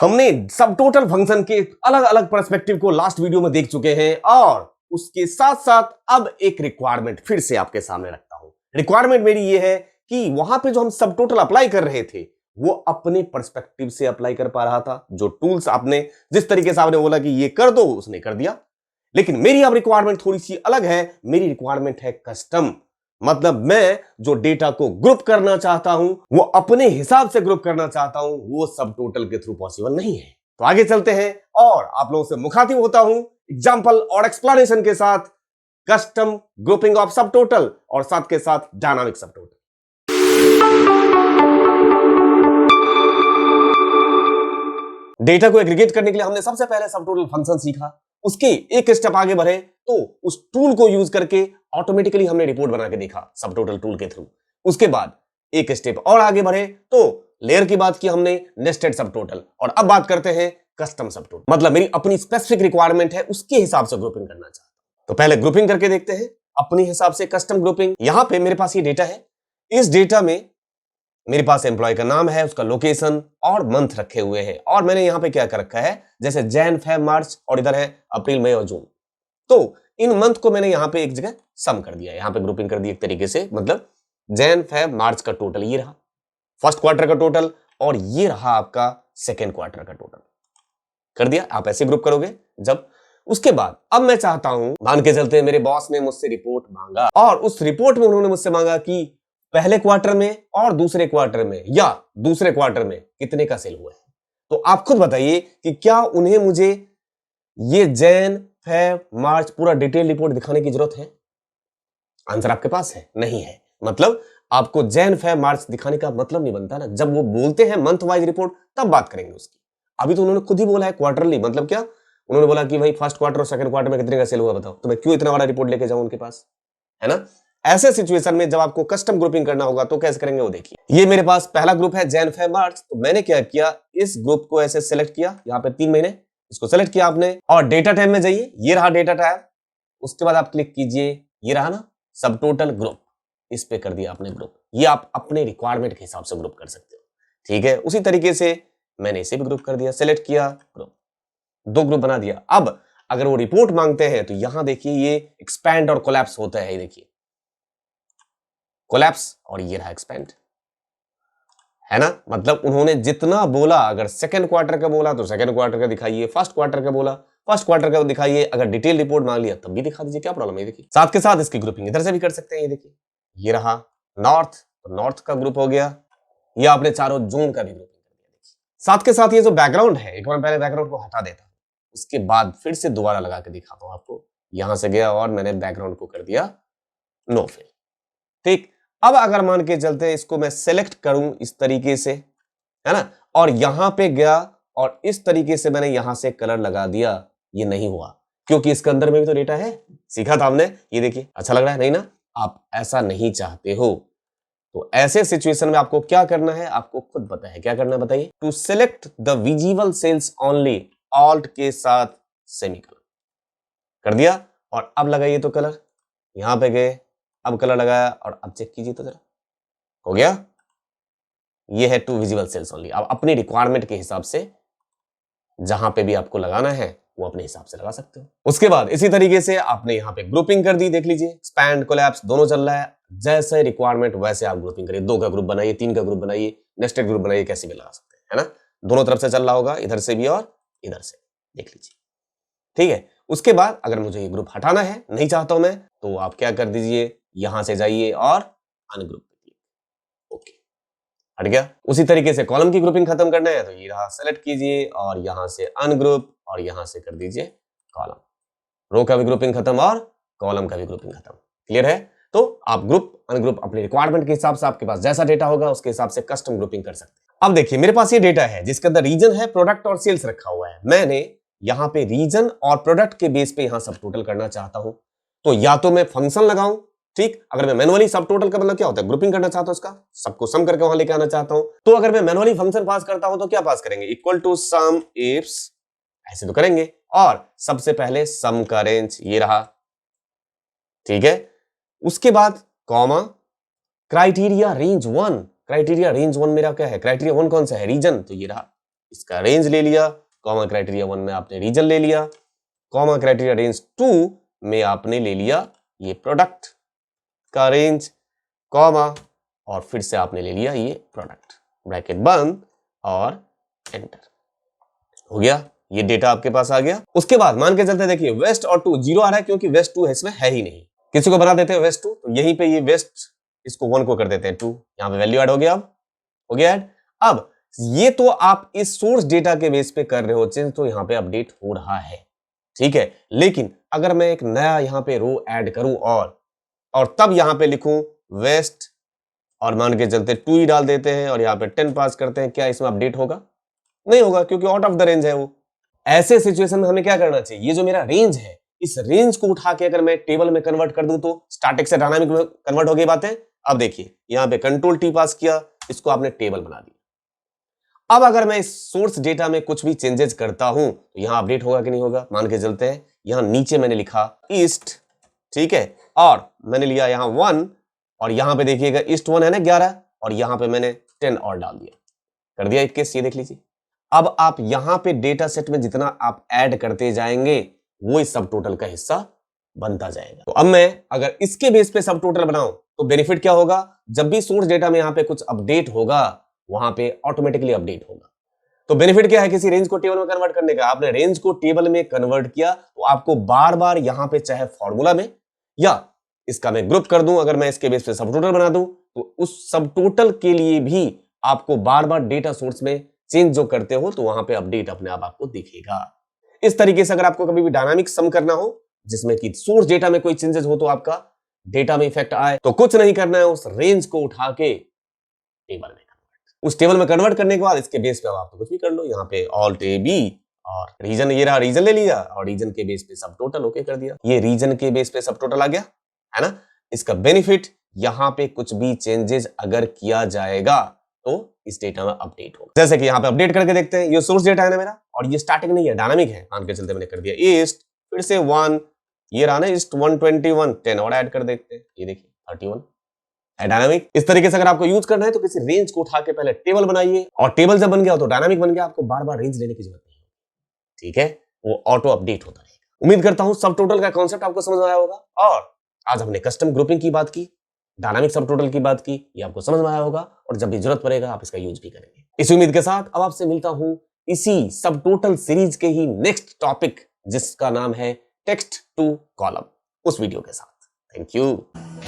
हमने सब total function के अलग अलग पर्सपेक्टिव को लास्ट वीडियो में देख चुके हैं और उसके साथ साथ अब एक रिक्वायरमेंट फिर से आपके सामने रखता हूं। रिक्वायरमेंट मेरी ये है कि वहां पे जो हम सब टोटल अप्लाई कर रहे थे वो अपने पर्सपेक्टिव से अप्लाई कर पा रहा था। जो टूल्स आपने जिस तरीके से आपने बोला कि ये कर दो उसने कर दिया, लेकिन मेरी अब रिक्वायरमेंट थोड़ी सी अलग है। मेरी रिक्वायरमेंट है कस्टम, मतलब मैं जो डेटा को ग्रुप करना चाहता हूं वो अपने हिसाब से ग्रुप करना चाहता हूं, वो सब टोटल के थ्रू पॉसिबल नहीं है। तो आगे चलते हैं और आप लोगों से मुखातिब होता हूं एग्जांपल और एक्सप्लेनेशन के साथ कस्टम ग्रुपिंग ऑफ सब टोटल और साथ के साथ डायनामिक सब टोटल। डेटा को एग्रीगेट करने के लिए हमने सबसे पहले सब टोटल फंक्शन सीखा, उसके एक स्टेप आगे बढ़े तो उस टूल को यूज करके ऑटोमेटिकली हमने रिपोर्ट बना के देखा सब टोटल टूल के थ्रू। उसके बाद एक स्टेप और आगे बढ़े तो लेयर की बात की हमने नेस्टेड सब टोटल, और अब बात करते हैं कस्टम सब टोटल। मतलब मेरी अपनी स्पेसिफिक रिक्वायरमेंट है, उसके हिसाब से ग्रुपिंग करना चाहता हूं। तो पहले ग्रुपिंग करके देखते हैं अपने हिसाब से कस्टम ग्रुपिंग। यहां पे मेरे पास ये डेटा है, इस डेटा में मेरे पास एम्प्लॉय का नाम है, उसका लोकेशन और मंथ रखे हुए हैं, और मैंने यहां पे क्या कर रखा है जैसे जैन फेब मार्च और इधर है अप्रैल मई और जून। तो इन मंथ को मैंने यहां पे एक जगह सम कर दिया, यहां पे ग्रुपिंग कर दी एक तरीके से। मतलब जैन फेब मार्च का टोटल ये रहा फर्स्ट क्वार्टर का टोटल, और ये रहा आपका सेकेंड क्वार्टर का टोटल। कर दिया, आप ऐसे ग्रुप करोगे जब। उसके बाद अब मैं चाहता हूं, मान के चलते मेरे बॉस ने मुझसे रिपोर्ट मांगा और उस रिपोर्ट में उन्होंने मुझसे मांगा कि पहले क्वार्टर में और दूसरे क्वार्टर में या दूसरे क्वार्टर में कितने का सेल हुआ है। तो आप खुद बताइए कि क्या उन्हें मुझे ये जैन फेब मार्च पूरा डिटेल रिपोर्ट दिखाने की जरूरत है? आंसर आपके पास है, नहीं है। मतलब आपको जैन फेब मार्च दिखाने का मतलब नहीं बनता ना। जब वो बोलते हैं मंथ वाइज रिपोर्ट तब बात करेंगे उसकी। अभी तो उन्होंने खुद ही बोला है क्वार्टरली, मतलब क्या उन्होंने बोला कि भाई फर्स्ट क्वार्टर और सेकंड क्वार्टर में कितने का सेल हुआ बताओ, तो मैं क्यों इतना बड़ा रिपोर्ट लेके जाऊं उनके पास, है ना। ऐसे सिचुएशन में जब आपको कस्टम ग्रुपिंग करना होगा तो कैसे करेंगे वो देखिए। ये मेरे पास पहला ग्रुप है जैन फेब मार्च, तो मैंने क्या किया इस ग्रुप को ऐसे सेलेक्ट किया, यहाँ पे 3 महीने इसको सेलेक्ट किया आपने, और डेटा टैब में जाइए, ये रहा डेटा टैब। उसके बाद आप क्लिक कीजिए, ये रहा ना सब टोटल ग्रुप, इस पे कर दिया आपने ग्रुप। ये आप अपने रिक्वायरमेंट के हिसाब से ग्रुप कर सकते हो, ठीक है। उसी तरीके से मैंने इसे भी ग्रुप कर दिया, सेलेक्ट किया ग्रुप, 2 ग्रुप बना दिया। अब अगर वो रिपोर्ट मांगते हैं तो यहां देखिए ये एक्सपैंड और कोलैप्स होता है, ये देखिए कोलैप्स और ये रहा एक्सपैंड, है ना। मतलब उन्होंने जितना बोला, अगर सेकंड क्वार्टर का बोला तो सेकंड क्वार्टर का दिखाइए, फर्स्ट क्वार्टर का बोला फर्स्ट क्वार्टर का दिखाइए, अगर डिटेल रिपोर्ट मांग लिया तब भी दिखा दीजिए, क्या प्रॉब्लम है। देखिए साथ के साथ इसकी ग्रुपिंग इधर से भी कर सकते हैं। ये देखिए ये रहा नॉर्थ, तो नॉर्थ का ग्रुप हो गया, ये आपने चारों जोन का भी ग्रुपिंग कर दिया। देखिए साथ के साथ ये जो बैकग्राउंड है, एक बार पहले बैकग्राउंड को हटा देता हूं, उसके बाद फिर से दोबारा लगा के दिखाता हूं आपको। यहां से गया और मैंने बैकग्राउंड को कर दिया नो फिल, ठीक। अब अगर मान के चलते इसको मैं सेलेक्ट करूं इस तरीके से, है ना, और यहां पे गया और इस तरीके से मैंने यहां से कलर लगा दिया, ये नहीं हुआ क्योंकि इसके अंदर में भी तो डेटा है, सीखा था हमने। ये देखिए अच्छा लग रहा है नहीं ना। आप ऐसा नहीं चाहते हो तो ऐसे सिचुएशन में आपको क्या करना है, आपको खुद पता है क्या करना है, बताइए। To select the visible cells only, alt के साथ सेमीकोलन कर दिया, और अब लगाइए तो कलर, यहां पे गए अब कलर लगाया, और अब चेक कीजिए तो जरा हो गया। ये है टू विजिबल सेल्स ओनली। आप अपनी रिक्वायरमेंट के हिसाब से जहां पे भी आपको लगाना है वो अपने हिसाब से लगा सकते हो। उसके बाद इसी तरीके से आपने यहाँ पे ग्रुपिंग कर दी, देख लीजिए एक्सपैंड कोलैप्स दोनों चल रहा है। जैसे रिक्वायरमेंट वैसे आप ग्रुपिंग करिए, 2 का ग्रुप बनाइए, 3 का ग्रुप बनाइए, नेस्टेड ग्रुप बनाइए, कैसे भी लगा सकते हैं, है ना। दोनों तरफ से चल रहा होगा, इधर से भी और इधर से, देख लीजिए, ठीक है। उसके बाद अगर मुझे ये ग्रुप हटाना है, नहीं चाहता हूं मैं, तो आप क्या कर दीजिए, यहां से जाइए और अनग्रुप, ओके हट गया। उसी तरीके से कॉलम की ग्रुपिंग खत्म करना है तो ये रहा, सेलेक्ट कीजिए और यहां से अनग्रुप और यहां से कर दीजिए कॉलम। रो का भी ग्रुपिंग खत्म और कॉलम का भी ग्रुपिंग खत्म, क्लियर है। तो आप ग्रुप अनग्रुप अपने रिक्वायरमेंट के हिसाब से, आपके पास जैसा डेटा होगा उसके हिसाब से कस्टम ग्रुपिंग कर सकते हैं। अब देखिए मेरे पास ये डेटा है जिसके अंदर रीजन है, प्रोडक्ट और सेल्स रखा हुआ है। मैंने यहां पे रीजन और प्रोडक्ट के बेस पे यहां सब टोटल करना चाहता हूं, तो या तो मैं फंक्शन लगाऊं, ठीक। अगर मैं मैनुअली सब टोटल का मतलब क्या होता है, ग्रुपिंग करना चाहता हूं, उसका सबको सम करके वहां लेके आना चाहता हूं, तो अगर मैं मैनुअली फंक्शन पास करता हूं तो क्या पास करेंगे, इक्वल टू सम इफ्स, ऐसे तो करेंगे, और सबसे पहले सम का रेंज ये रहा, ठीक है। उसके बाद comma criteria range 1, criteria range 1 मेरा क्या है, क्राइटेरिया 1 कौन सा है, रीजन, तो ये रहा। इसका रेंज ले लिया, कॉमा क्राइटेरिया 1 में आपने रीजन ले लिया, कॉमा क्राइटेरिया रेंज 2 में आपने ले लिया ये प्रोडक्ट का रेंज, कॉमा, और फिर से आपने ले लिया ये प्रोडक्ट, ब्रैकेट बंद और एंटर। हो गया, ये डेटा आपके पास आ गया। उसके बाद मान के चलते देखिए वेस्ट और 2 जीरो आ रहा है क्योंकि वेस्ट 2 इसमें है ही नहीं। किसी को बना देते हैं वेस्ट 2, तो यहीं पे ये वेस्ट इसको 1 को कर देते हैं 2, यहां पे वैल्यू ऐड हो गया। अब हो गया ऐड। अब ये तो आप इस सोर्स डेटा के बेस पे कर रहे हो चेंज, तो यहां पे अपडेट हो रहा है, ठीक है। लेकिन अगर मैं एक नया यहां पे रो ऐड करूं और तब यहां पे लिखूं वेस्ट और मान के चलते 2 ही डाल देते हैं और यहां पे 10 पास करते हैं, क्या इसमें अपडेट होगा? नहीं होगा, क्योंकि आउट ऑफ द रेंज है वो। ऐसे सिचुएशन में हमें क्या करना चाहिए, ये जो मेरा रेंज है, इस रेंज को उठा के अगर मैं टेबल में कन्वर्ट कर दूं तो स्टैटिक से डायनामिक में कन्वर्ट हो गई बातें। अब देखिए यहां पे कंट्रोल टी पास किया, इसको आपने टेबल बना दिया। अब अगर मैं इस सोर्स डेटा में कुछ भी चेंजेस करता हूं तो यहां अपडेट होगा कि नहीं होगा? मान के चलते हैं यहां नीचे मैंने लिखा ईस्ट, ठीक है, और मैंने लिया यहां 1 और यहां पे देखिएगा ईस्ट 1 है ना 11, और यहां पे मैंने 10 और डाल दिया, कर दिया 21। ये देख लीजिए। अब आप यहां पे डेटा सेट में जितना आप ऐड करते जाएंगे वो इस सब टोटल का हिस्सा बनता जाएगा। तो अब मैं अगर इसके बेस पे सब टोटल बनाऊं तो बेनिफिट क्या होगा? जब भी सोर्स डेटा में यहां पे कुछ अपडेट होगा वहां पे ऑटोमेटिकली अपडेट होगा। तो बेनिफिट क्या है किसी रेंज को टेबल में कन्वर्ट करने का? आपने रेंज को टेबल में कन्वर्ट किया तो आपको बार बार यहां पे चाहे फॉर्मूला में या इसका मैं ग्रुप कर दूं, अगर मैं इसके बेस पे सब टोटल बना दूं तो उस सब टोटल के लिए भी आपको बार बार डेटा सोर्स में चेंज जो करते हो तो वहां पे अपडेट अपने आप आपको दिखेगा। इस तरीके से अगर आपको कभी भी डायनामिक सम करना हो जिसमें कि सोर्स डेटा में कोई चेंजेस हो तो आपका डेटा में इफेक्ट आए, तो कुछ नहीं करना है, उस रेंज को उठा के टेबल में कन्वर्ट, उस टेबल में कन्वर्ट करने के बाद इसके बेस पे आप कुछ भी कर लो, यहाँ पे ऑल्ट ए बी और रीजन, ये रहा रीजन ले लिया और रीजन के बेस पे सब टोटल ओके कर दिया। ये रीजन के बेस पे सब टोटल आ गया है ना। इसका बेनिफिट यहां पे कुछ भी चेंजेस अगर किया जाएगा तो इस डेटा में अपडेट होगा। जैसे कि यहां पे अपडेट करके देखते हैं, ये सोर्स डेटा है ना मेरा, और ये स्टैटिक नहीं है, डायनामिक है। मान के चलते मैंने कर दिया ईस्ट, फिर से 1, ये रहा ना ईस्ट 121, 10 और ऐड कर देखते हैं, ये देखिए 31 है डायनामिक। इस तरीके से अगर आपको यूज करना है तो किसी रेंज को उठा के पहले टेबल बनाइए, और टेबल जब बन गया तो डायनामिक बन गया, आपको बार बार रेंज लेने की जरूरत नहीं, ठीक है, वो ऑटो अपडेट होता रहेगा। उम्मीद करता हूं सब टोटल का कॉन्सेप्ट आपको समझ में आया होगा, और आज हमने कस्टम ग्रुपिंग की बात की, डायनामिक सब टोटल की बात की, ये आपको समझ में आया होगा और जब भी जरूरत पड़ेगा आप इसका यूज भी करेंगे। इस उम्मीद के साथ अब आपसे मिलता हूं इसी सब टोटल सीरीज के ही नेक्स्ट टॉपिक जिसका नाम है टेक्स्ट टू कॉलम, उस वीडियो के साथ। Thank you.